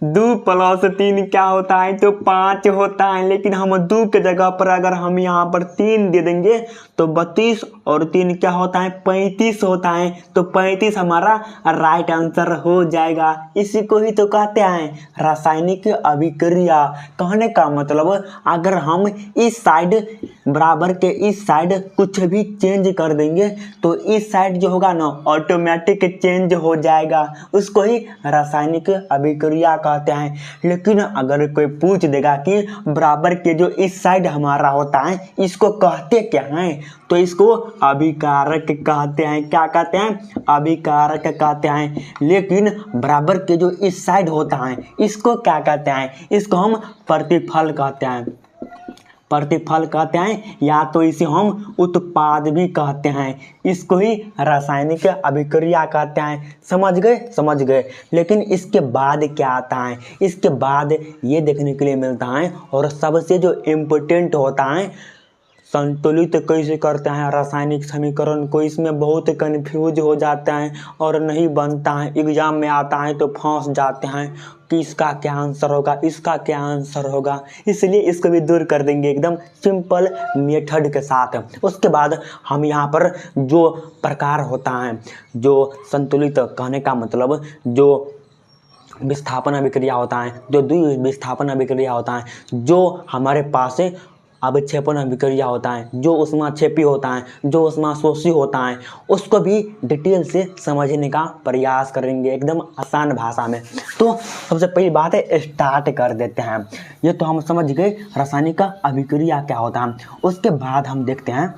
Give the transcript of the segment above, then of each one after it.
2+3 क्या होता है तो 5 होता है, लेकिन हम 2 के जगह पर अगर हम यहाँ पर 3 दे देंगे तो 32 और 3 क्या होता है 35 होता है। तो 35 हमारा राइट आंसर हो जाएगा। इसी को ही तो कहते हैं रासायनिक अभिक्रिया। कहने का मतलब अगर हम इस साइड बराबर के इस साइड कुछ भी चेंज कर देंगे तो इस साइड जो होगा ना ऑटोमेटिक चेंज हो जाएगा, उसको ही रासायनिक अभिक्रिया कहते हैं। लेकिन अगर कोई पूछ देगा कि बराबर के जो इस साइड हमारा होता है इसको कहते क्या हैं, तो इसको अभिकारक कहते हैं। क्या कहते हैं? अभिकारक कहते हैं। लेकिन बराबर के जो इस साइड होता है इसको क्या कहते हैं? इसको हम प्रतिफल कहते हैं। प्रतिफल कहते हैं, या तो इसे हम उत्पाद भी कहते हैं। इसको ही रासायनिक अभिक्रिया कहते हैं। समझ गए? समझ गए। लेकिन इसके बाद क्या आता है? इसके बाद ये देखने के लिए मिलता है, और सबसे जो इम्पोर्टेंट होता है संतुलित कैसे करते हैं रासायनिक समीकरण को। इसमें बहुत कन्फ्यूज हो जाते हैं और नहीं बनता है। एग्जाम में आता है तो फंस जाते हैं कि इसका क्या आंसर होगा, इसका क्या आंसर होगा। इसलिए इसको भी दूर कर देंगे एकदम सिंपल मेथड के साथ। उसके बाद हम यहाँ पर जो प्रकार होता है, जो संतुलित कहने का मतलब जो विस्थापन अभिक्रिया होता है, जो द्विविस्थापन अभिक्रिया होता है, जो हमारे पास अवक्षेपण अभिक्रिया होता है, जो ऊष्माक्षेपी होता है, जो ऊष्माशोषी होता है, उसको भी डिटेल से समझने का प्रयास करेंगे एकदम आसान भाषा में। तो सबसे पहली बात है स्टार्ट कर देते हैं। ये तो हम समझ गए रासायनिक अभिक्रिया क्या होता है। उसके बाद हम देखते हैं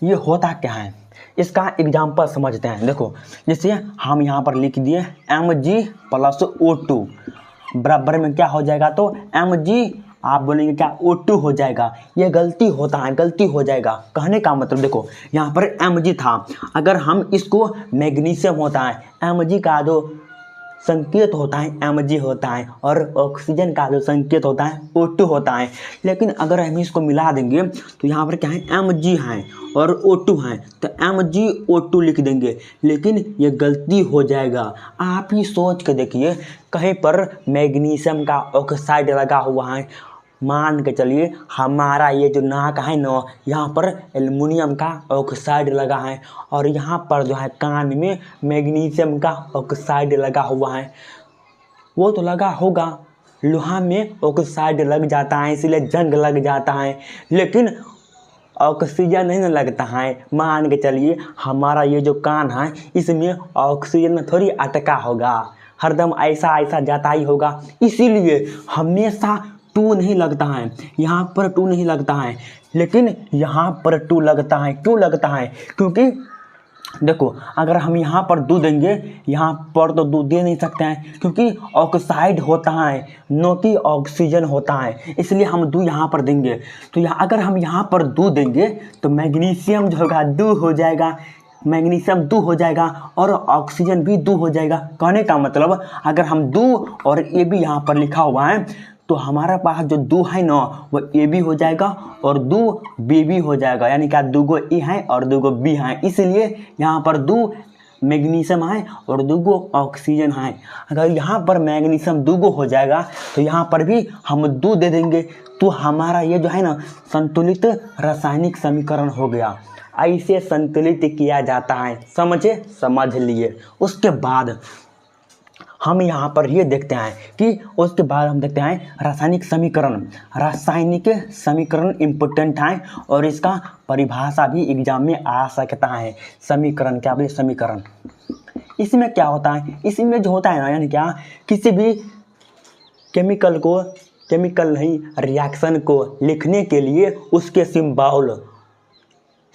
ये होता क्या है, इसका एग्जाम्पल समझते हैं। देखो जैसे हम यहाँ पर लिख दिए Mg+O2 बराबर में क्या हो जाएगा, तो Mg आप बोलेंगे क्या O2 हो जाएगा। ये गलती होता है, गलती हो जाएगा। कहने का मतलब देखो यहाँ पर Mg था, अगर हम इसको मैग्नीशियम होता है, Mg का जो संकेत होता है Mg होता है, और ऑक्सीजन का जो संकेत होता है O2 होता है। लेकिन अगर हम इसको मिला देंगे तो यहाँ पर क्या है Mg है और O2 है, तो MgO2 लिख देंगे। लेकिन ये गलती हो जाएगा। आप ही सोच के देखिए, कहीं पर मैग्नीशियम का ऑक्साइड लगा हुआ है, मान के चलिए हमारा ये जो नाक है ना, यहाँ पर एल्युमिनियम का ऑक्साइड लगा है, और यहाँ पर जो है कान में मैग्नीशियम का ऑक्साइड लगा हुआ है। वो तो लगा होगा, लोहा में ऑक्साइड लग जाता है इसलिए जंग लग जाता है, लेकिन ऑक्सीजन नहीं ना लगता है। मान के चलिए हमारा ये जो कान है इसमें ऑक्सीजन थोड़ी अटका होगा, हरदम ऐसा ऐसा जाता ही होगा। इसीलिए हमेशा 2 नहीं लगता है, यहाँ पर 2 नहीं लगता है, लेकिन यहाँ पर 2 लगता है। क्यों लगता है? क्योंकि देखो अगर हम यहाँ पर 2 देंगे, यहाँ पर तो 2 दे नहीं सकते हैं क्योंकि ऑक्साइड होता है, न कि ऑक्सीजन होता है। इसलिए हम 2 यहाँ पर देंगे। तो अगर हम यहाँ पर 2 देंगे तो मैग्नीशियम जो होगा 2 हो जाएगा, मैग्नीशियम 2 हो जाएगा और ऑक्सीजन भी 2 हो जाएगा। कहने का मतलब अगर हम 2 और ए भी यहाँ पर लिखा हुआ है तो हमारा पास जो 2 है ना वो ए भी हो जाएगा और 2 बी भी हो जाएगा, यानी कि 2 गो ए है और 2 गो बी है। इसलिए यहाँ पर 2 मैग्नीशियम है और 2 गो ऑक्सीजन है। अगर यहाँ पर मैग्नीशियम 2 गो हो जाएगा तो यहाँ पर भी हम 2 दे देंगे, तो हमारा ये जो है ना संतुलित रासायनिक समीकरण हो गया। ऐसे संतुलित किया जाता है। समझे? समझ लिए। उसके बाद हम यहाँ पर ये देखते हैं कि उसके बाद हम देखते हैं रासायनिक समीकरण। रासायनिक समीकरण इम्पोर्टेंट है और इसका परिभाषा भी एग्जाम में आ सकता है। समीकरण क्या बोले? समीकरण। इसमें क्या होता है? इसमें जो होता है ना, यानी क्या, किसी भी केमिकल नहीं रिएक्शन को लिखने के लिए उसके सिंबल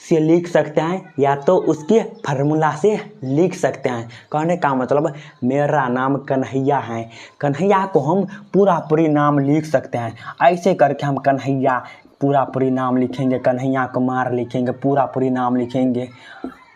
से लिख सकते हैं या तो उसके फार्मूला से लिख सकते हैं। कहने का मतलब मेरा नाम कन्हैया है, कन्हैया को हम पूरी नाम लिख सकते हैं। ऐसे करके हम कन्हैया पूरी नाम लिखेंगे, कन्हैया कुमार लिखेंगे, पूरी नाम लिखेंगे।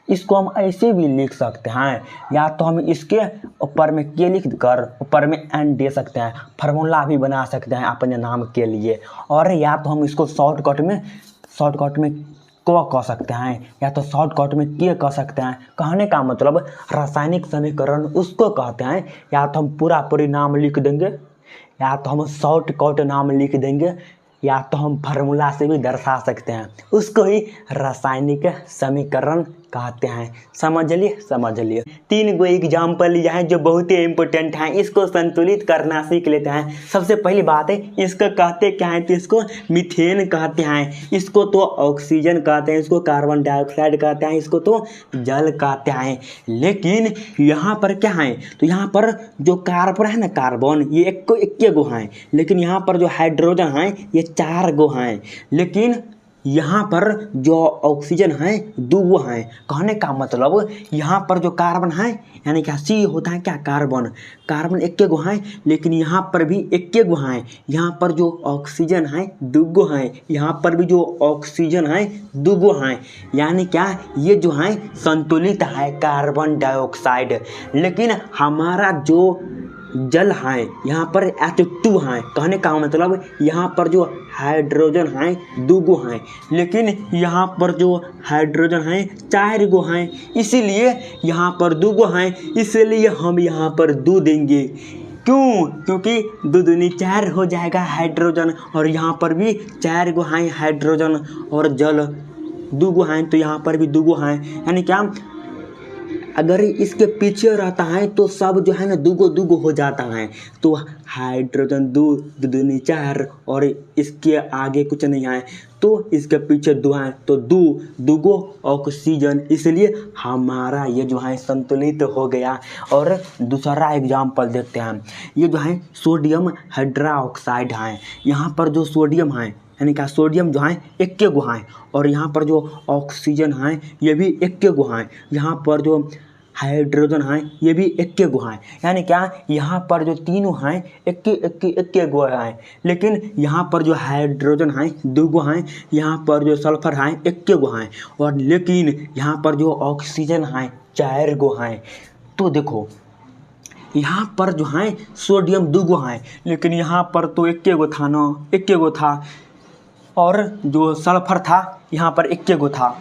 इसको हम ऐसे भी लिख सकते हैं, या तो हम इसके ऊपर में के लिख कर ऊपर में एन दे सकते हैं, फार्मूला भी बना सकते हैं अपने नाम के लिए। और या तो हम इसको शॉर्टकट में को कह सकते हैं, या तो शॉर्टकट में के कह सकते हैं। कहने का मतलब रासायनिक समीकरण उसको कहते हैं, या तो हम पूरी नाम लिख देंगे, या तो हम शॉर्टकट नाम लिख देंगे, या तो हम फार्मूला से भी दर्शा सकते हैं, उसको ही रासायनिक समीकरण कहते हैं। समझ लिए 3 गो एग्जाम्पल लिया है जो बहुत ही इम्पोर्टेंट हैं, इसको संतुलित करना सीख लेते हैं। सबसे पहली बात है, इसको कहते क्या है, तो इसको मीथेन कहते हैं, इसको तो ऑक्सीजन कहते हैं, इसको कार्बन डाइऑक्साइड कहते हैं, इसको तो जल कहते हैं। लेकिन यहाँ पर क्या है, तो यहाँ पर जो कार्बन है ना, कार्बन ये एक गो है, लेकिन यहाँ पर जो हाइड्रोजन है ये 4 गो हैं, लेकिन यहाँ पर जो ऑक्सीजन है 2 गो हैं। कहने का मतलब यहाँ पर जो कार्बन है, यानी क्या सी होता है क्या, कार्बन एक गो है, लेकिन यहाँ पर भी एक गो है। यहाँ पर जो ऑक्सीजन है 2 गो है, यहाँ पर भी जो ऑक्सीजन है 2 गो है, यानी क्या ये जो है संतुलित है कार्बन डाइऑक्साइड। लेकिन हमारा जो जल है यहाँ पर H2 है। कहने का मतलब यहाँ पर जो हाइड्रोजन है 2 गो हैं, लेकिन यहाँ पर जो हाइड्रोजन है 4 गो हैं, इसीलिए यहाँ पर 2 गो हैं, इसलिए हम यहाँ पर 2 देंगे। क्यों? क्योंकि 2 दूनी 4 हो जाएगा हाइड्रोजन, और यहाँ पर भी 4 गो हैं हाइड्रोजन, और जल 2 गो हैं, तो यहाँ पर भी 2 गो हैं। यानी क्या, अगर इसके पीछे रहता है तो सब जो है ना 2 गो हो जाता है, तो हाइड्रोजन 2 दूनी 4, और इसके आगे कुछ नहीं है, तो इसके पीछे 2 है, तो 2 गो ऑक्सीजन, इसलिए हमारा ये जो है संतुलित हो गया। और दूसरा एग्जाम्पल देखते हैं, ये जो है सोडियम हाइड्रोक्साइड है। यहाँ पर जो सोडियम है, यानी क्या सोडियम जो है 1 गो है, और यहाँ पर जो ऑक्सीजन है ये भी 1 गो है, यहाँ पर जो हाइड्रोजन है ये भी 1 गो है। यानी क्या, यहाँ पर जो तीनों हैं 1 गो है, लेकिन यहाँ पर जो हाइड्रोजन है 2 गो हैं, यहाँ पर जो सल्फर है 1 गो है, और लेकिन यहाँ पर जो ऑक्सीजन है 4 गो हैं। तो देखो यहाँ पर जो है सोडियम 2 गो है, लेकिन यहाँ पर तो 1 गो था ना, 1 गो था, और जो सल्फर था यहाँ पर 1 गो था।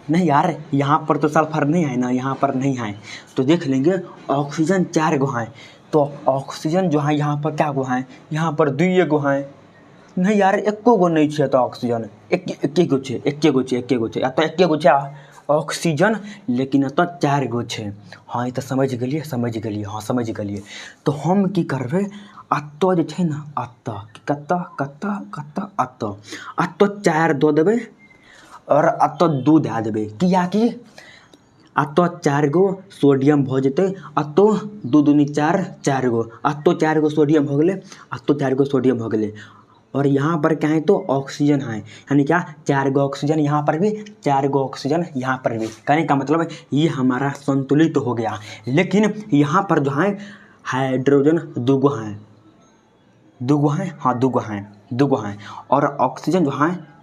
नहीं यार, यहाँ पर तो सल्फर नहीं है ना, यहाँ पर नहीं है, तो देख लेंगे ऑक्सीजन 4 गो है, तो ऑक्सीजन जो है यहाँ पर क्या गो है, यहाँ पर 2 गो है। नहीं यार, 1 गो नहीं छे, तो ऑक्सीजन एक गो छे, या तो 1 गो छे ऑक्सीजन, लेकिन तो 4 गो छे। हाँ, ये तो समझ गेलिए, हाँ समझ गेलिए। तो हम की करबे, अतो जे छे ना, अतो 4 दो देबे, और अतो 2 दे देबे, कियाकि अतो 4 गो सोडियम हो जेते, अतो 2 दूनी 4 गो, अतो 4 गो सोडियम हो गेले, अतो 4 गो सोडियम हो गेले, और यहाँ पर क्या है, तो ऑक्सीजन है, यानी क्या 4 गो ऑक्सीजन, यहाँ पर भी 4 गो ऑक्सीजन, यहाँ पर भी। कहने का मतलब ये हमारा संतुलित हो गया। लेकिन यहाँ पर जो है हाइड्रोजन 2 गो हैं, 2 गो हैं, हाँ 2 गो हैं, और ऑक्सीजन जो है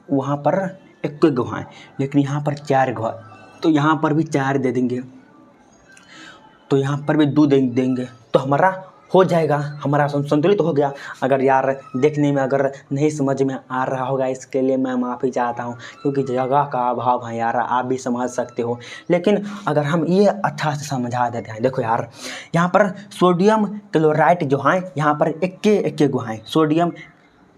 वहाँ पर 1 गो है, लेकिन यहाँ पर 4 गो है, तो यहाँ पर भी 4 दे देंगे, तो यहाँ पर भी 2 देंगे, तो हमारा हो जाएगा, हमारा संतुलित हो गया। अगर यार देखने में अगर नहीं समझ में आ रहा होगा, इसके लिए मैं माफ़ी चाहता हूँ, क्योंकि जगह का अभाव है यार, आप भी समझ सकते हो। लेकिन अगर हम ये अच्छा से समझा देते हैं, देखो यार, यहाँ पर सोडियम क्लोराइड जो है यहाँ पर 1 गो है, सोडियम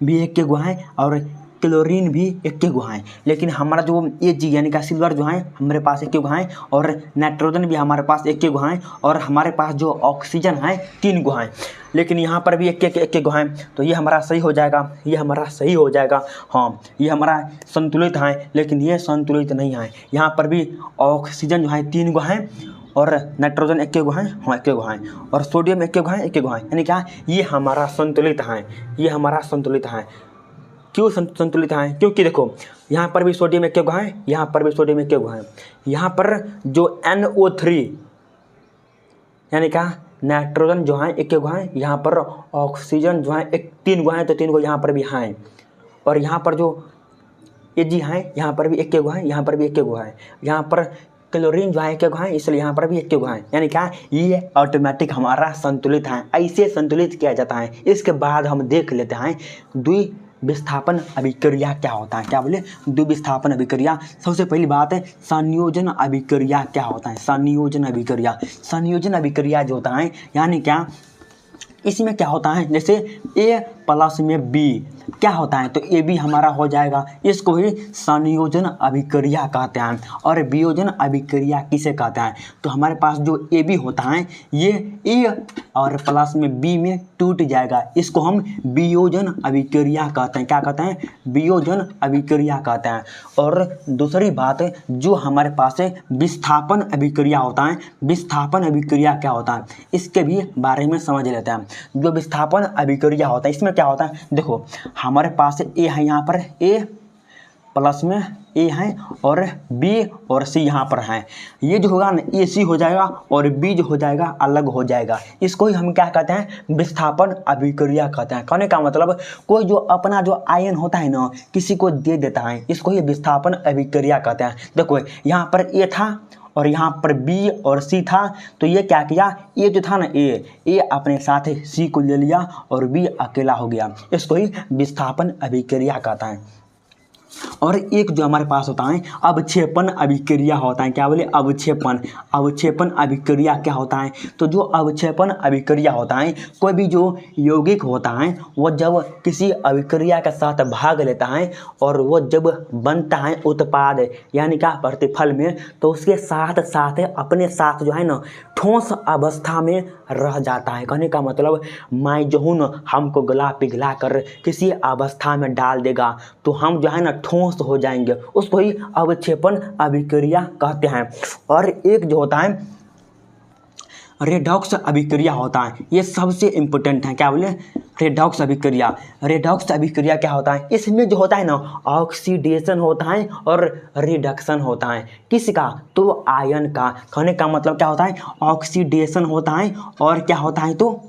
भी 1 गो है, और क्लोरीन भी 1 गो है, लेकिन हमारा जो Ag यानी का सिल्वर जो है हमारे पास 1 गो है, और नाइट्रोजन भी हमारे पास 1 गो है, और हमारे पास जो ऑक्सीजन है 3 गो है, लेकिन यहाँ पर भी 1 गो है। तो ये हमारा सही हो जाएगा, ये हमारा सही हो जाएगा। हाँ, ये हमारा संतुलित है, लेकिन ये संतुलित नहीं है। यहाँ पर भी ऑक्सीजन जो है 3 गो है, और नाइट्रोजन 1 गो है, हाँ 1 गो है, और सोडियम 1 गो है, 1 गो है, यानी क्या ये हमारा संतुलित है, ये हमारा संतुलित है। क्यों संतुलित है? क्योंकि देखो यहाँ पर भी सोडियम 1 गो है, यहाँ पर भी सोडियम 1 गो है, यहाँ पर जो NO3 यानी क्या नाइट्रोजन जो है 1 गो है, यहाँ पर ऑक्सीजन जो है 3 गो है, तो 3 गो यहाँ पर भी हैं, और यहाँ पर जो Ag है यहाँ पर भी 1 गो है, यहाँ पर भी 1 गो है, यहाँ पर क्लोरीन जो है 1 गो है, इसलिए यहाँ पर भी 1 गो है, यानी क्या ये ऑटोमेटिक हमारा संतुलित है। ऐसे संतुलित किया जाता है। इसके बाद हम देख लेते हैं विस्थापन अभिक्रिया क्या होता है, क्या बोले द्विविस्थापन अभिक्रिया। सबसे पहली बात है संयोजन अभिक्रिया क्या होता है, संयोजन अभिक्रिया। संयोजन अभिक्रिया जो होता है यानी क्या, इसमें क्या होता है जैसे A प्लस में B क्या होता है तो AB हमारा हो जाएगा, इसको ही संयोजन अभिक्रिया कहते हैं। और वियोजन अभिक्रिया किसे कहते हैं, तो हमारे पास जो AB होता है ये A और प्लस में B में टूट जाएगा, इसको हम वियोजन अभिक्रिया कहते हैं। क्या कहते हैं, वियोजन अभिक्रिया कहते हैं। और दूसरी बात जो हमारे पास है विस्थापन अभिक्रिया होता है, विस्थापन अभिक्रिया क्या होता है इसके भी बारे में समझ लेते हैं। जो विस्थापन अभिक्रिया होता है इसमें क्या होता है, देखो हमारे पास A है, यहाँ पर A प्लस में A है और B और C यहाँ पर है। ये जो होगा ना AC हो जाएगा और B जो हो जाएगा अलग हो जाएगा, इसको ही हम क्या कहते हैं विस्थापन अभिक्रिया कहते हैं। कहने का मतलब कोई जो अपना जो आयन होता है ना किसी को दे देता है, इसको ही विस्थापन अभिक्रिया कहते हैं। देखो यहाँ पर A था और यहाँ पर B और C था, तो ये क्या किया, ये जो था ना A अपने साथ C को ले लिया और B अकेला हो गया, इसको ही विस्थापन अभिक्रिया कहता है। और एक जो हमारे पास होता है अवक्षेपण अभिक्रिया होता है। क्या बोले अवक्षेपण, अवक्षेपण अभिक्रिया क्या होता है, तो जो अवक्षेपण अभिक्रिया होता है कोई भी जो यौगिक होता है वो जब किसी अभिक्रिया के साथ भाग लेता है और वो जब बनता है उत्पाद यानी क्या प्रतिफल में, तो उसके साथ साथ अपने साथ जो है ना ठोस अवस्था में रह जाता है। कहने का मतलब मैं जो हूँ ना हमको गला पिघला कर किसी अवस्था में डाल देगा तो हम जो है ना ठोस हो जाएंगे, उसको ही अवक्षेपण अभिक्रिया कहते हैं। और एक जो होता है रेडॉक्स अभिक्रिया होता है, ये सबसे इम्पोर्टेंट है। क्या बोले रेडॉक्स अभिक्रिया, रेडॉक्स अभिक्रिया क्या होता है, इसमें जो होता है ना ऑक्सीडेशन होता है और रिडक्शन होता है। किसका, तो आयन का। कहने का मतलब क्या होता है ऑक्सीडेशन होता है और क्या होता है तो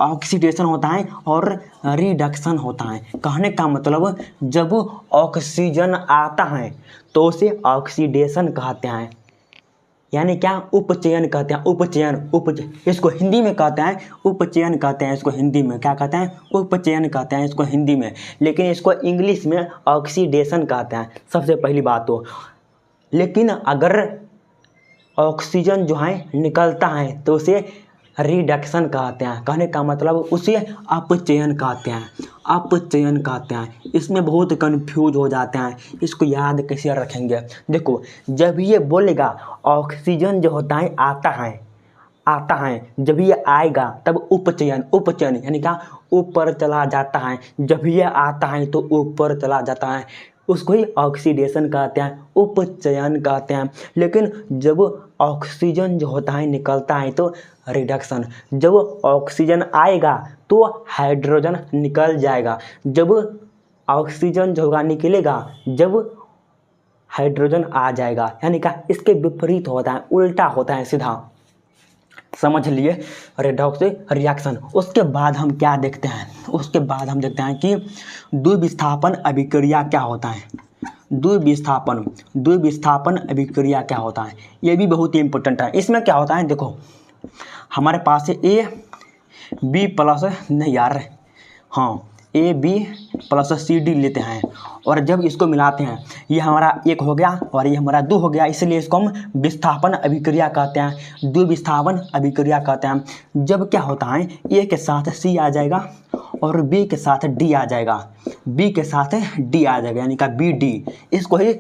ऑक्सीडेशन होता है और रिडक्शन होता है। कहने का मतलब जब ऑक्सीजन आता है तो उसे ऑक्सीडेशन कहते हैं, यानी क्या उपचयन कहते हैं। उपचयन इसको हिंदी में कहते हैं उपचयन कहते हैं, इसको हिंदी में क्या कहते हैं उपचयन कहते हैं इसको हिंदी में, लेकिन इसको इंग्लिश में ऑक्सीडेशन कहते हैं सबसे पहली बात तो। लेकिन अगर ऑक्सीजन जो है निकलता है तो उसे रिडक्शन कहते हैं। कहने का मतलब उसे अपचयन कहते हैं, अपचयन कहते हैं। इसमें बहुत कंफ्यूज हो जाते हैं, इसको याद कैसे रखेंगे। देखो जब ये बोलेगा ऑक्सीजन जो होता है आता है जब ये आएगा तब उपचयन यानी क्या ऊपर चला जाता है, जब ये आता है तो ऊपर चला जाता है, उसको ही ऑक्सीडेशन कहते हैं, उपचयन कहते हैं। लेकिन जब ऑक्सीजन जो होता है निकलता है तो रिडक्शन, जब ऑक्सीजन आएगा तो हाइड्रोजन निकल जाएगा, जब ऑक्सीजन जो होगा निकलेगा जब हाइड्रोजन आ जाएगा, यानी क्या इसके विपरीत होता है, उल्टा होता है सीधा, समझ लिए रेडॉक्स रिएक्शन। उसके बाद हम क्या देखते हैं, उसके बाद हम देखते हैं कि द्विविस्थापन अभिक्रिया क्या होता है। द्विविस्थापन अभिक्रिया क्या होता है, ये भी बहुत ही इंपॉर्टेंट है। इसमें क्या होता है, देखो हमारे पास है A B प्लस नहीं यार हाँ A B plus C D लेते हैं और जब इसको मिलाते हैं ये हमारा 1 हो गया और ये हमारा 2 हो गया, इसलिए इसको हम विस्थापन अभिक्रिया कहते हैं, द्विविस्थापन अभिक्रिया कहते हैं। जब क्या होता है A के साथ C आ जाएगा और B के साथ D आ जाएगा, B के साथ D आ जाएगा यानी का BD, इसको ही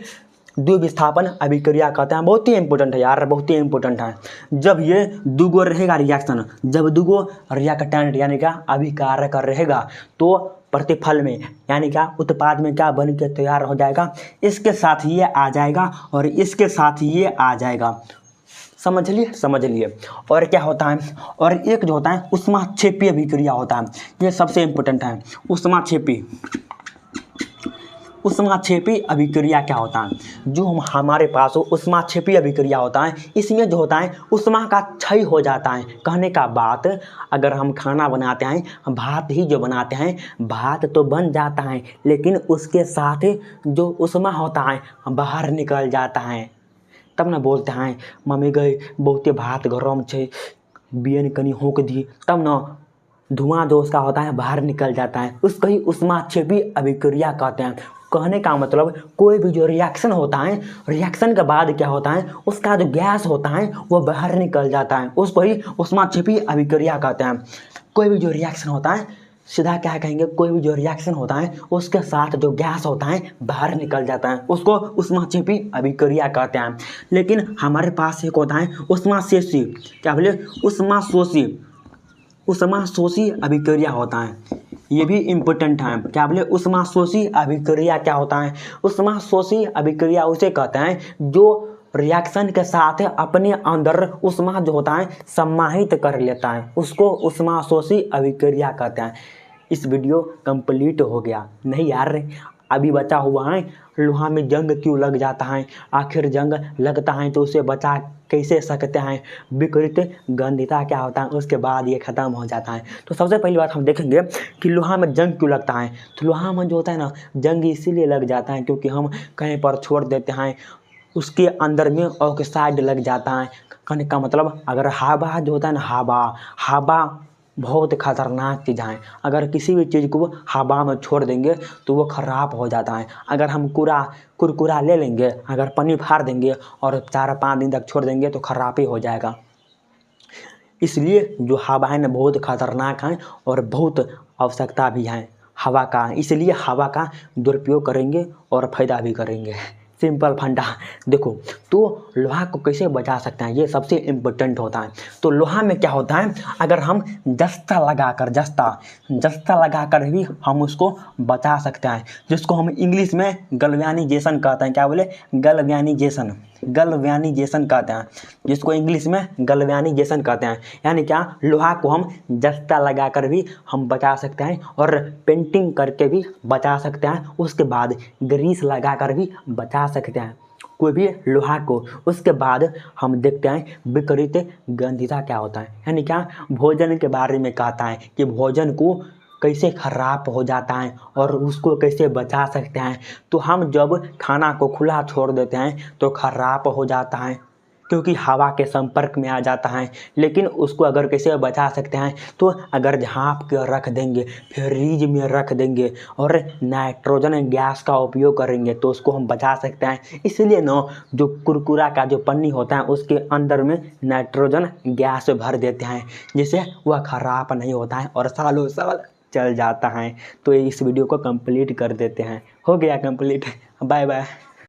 द्विविस्थापन अभिक्रिया कहते हैं। बहुत ही इंपॉर्टेंट है यार, बहुत ही इंपॉर्टेंट है। जब ये दुगो रहेगा रिएक्शन, जब दुगो रिएक्टेंट यानी क्या अभिकारक रहेगा तो प्रतिफल में यानी क्या उत्पाद में क्या बन के तैयार हो जाएगा, इसके साथ ये आ जाएगा और इसके साथ ये आ जाएगा, समझ लिए। और क्या होता है, और एक जो होता है ऊष्माक्षेपी अभिक्रिया होता है, ये सबसे इंपॉर्टेंट है। ऊष्माक्षेपी अभिक्रिया क्या होता है, जो हमारे पास ऊष्माक्षेपी अभिक्रिया होता है, इसमें जो होता है ऊष्मा का क्षय हो जाता है। कहने का बात अगर हम खाना बनाते हैं, भात ही जो बनाते हैं, भात तो बन जाता है लेकिन उसके साथ जो ऊष्मा होता है बाहर निकल जाता है, तब ना बोलते हैं मम्मी गए बहुते भात गरम छे बियन कनी होक दी, तब ना धुआं जो उसका होता है बाहर निकल जाता है, उसको ही ऊष्माक्षेपी अभिक्रिया कहते हैं। कहने का मतलब कोई भी जो रिएक्शन होता है, रिएक्शन के बाद क्या होता है, उसका जो गैस होता है वो बाहर निकल जाता है, उसको ही ऊष्माक्षेपी अभिक्रिया कहते हैं। कोई भी जो रिएक्शन होता है, सीधा क्या कहेंगे, कोई भी जो रिएक्शन होता है उसके साथ जो गैस होता है बाहर निकल जाता है, उसको ऊष्माक्षेपी अभिक्रिया कहते हैं। लेकिन हमारे पास एक होता है ऊष्माशोषी, क्या बोले, ऊष्माशोषी अभिक्रिया होता है। ये भी इम्पोर्टेंट है, क्या बोले, ऊष्माशोषी अभिक्रिया क्या होता है। ऊष्माशोषी अभिक्रिया उसे कहते हैं जो रिएक्शन के साथ अपने अंदर ऊष्मा जो होता है समाहित कर लेता है, उसको ऊष्माशोषी अभिक्रिया कहते हैं। इस वीडियो कंप्लीट हो गया नहीं यार, अभी बचा हुआ है लोहा में जंग क्यों लग जाता है, आखिर जंग लगता है तो उसे बचा कैसे सकते हैं, विकृत गंधिता क्या होता है, उसके बाद ये ख़त्म हो जाता है। तो सबसे पहली बात हम देखेंगे कि लोहा में जंग क्यों लगता है। तो लोहा में जो होता है ना, जंग इसीलिए लग जाता है क्योंकि हम कहीं पर छोड़ देते हैं, उसके अंदर में ऑक्साइड लग जाता है। कहने का मतलब अगर हवा जो होता है ना, हवा बहुत खतरनाक चीज़ है। अगर किसी भी चीज़ को हवा में छोड़ देंगे तो वो ख़राब हो जाता है। अगर हम कुरकुरा ले लेंगे, अगर पन्नी फाड़ देंगे और 4-5 दिन तक छोड़ देंगे तो ख़राब ही हो जाएगा। इसलिए जो हवा है ना बहुत खतरनाक है और बहुत आवश्यकता भी है हवा का, इसलिए हवा का दुरुपयोग करेंगे और फ़ायदा भी करेंगे। सिंपल फंडा। देखो तो लोहा को कैसे बचा सकते हैं, ये सबसे इम्पोर्टेंट होता है। तो लोहा में क्या होता है, अगर हम जस्ता लगाकर भी हम उसको बचा सकते हैं, जिसको हम इंग्लिश में गैल्वेनाइजेशन कहते हैं। क्या बोले, गैल्वेनाइजेशन कहते हैं, जिसको इंग्लिश में गैल्वेनाइजेशन कहते हैं। यानी क्या, लोहा को हम जस्ता लगाकर भी हम बचा सकते हैं और पेंटिंग करके भी बचा सकते हैं, उसके बाद ग्रीस लगाकर भी बचा सकते हैं कोई भी लोहा को। उसके बाद हम देखते हैं विकृत गंधिता क्या होता है। यानी क्या, भोजन के बारे में कहता है कि भोजन को कैसे ख़राब हो जाता है और उसको कैसे बचा सकते हैं। तो हम जब खाना को खुला छोड़ देते हैं तो ख़राब हो जाता है क्योंकि हवा के संपर्क में आ जाता है। लेकिन उसको अगर कैसे बचा सकते हैं, तो अगर झाँप के रख देंगे, फ्रीज में रख देंगे और नाइट्रोजन गैस का उपयोग करेंगे तो उसको हम बचा सकते हैं। इसलिए ना जो कुरकुरा का जो पन्नी होता है उसके अंदर में नाइट्रोजन गैस भर देते हैं, जिससे वह ख़राब नहीं होता है और सालों साल चल जाता है। तो इस वीडियो को कंप्लीट कर देते हैं। हो गया कंप्लीट, बाय बाय।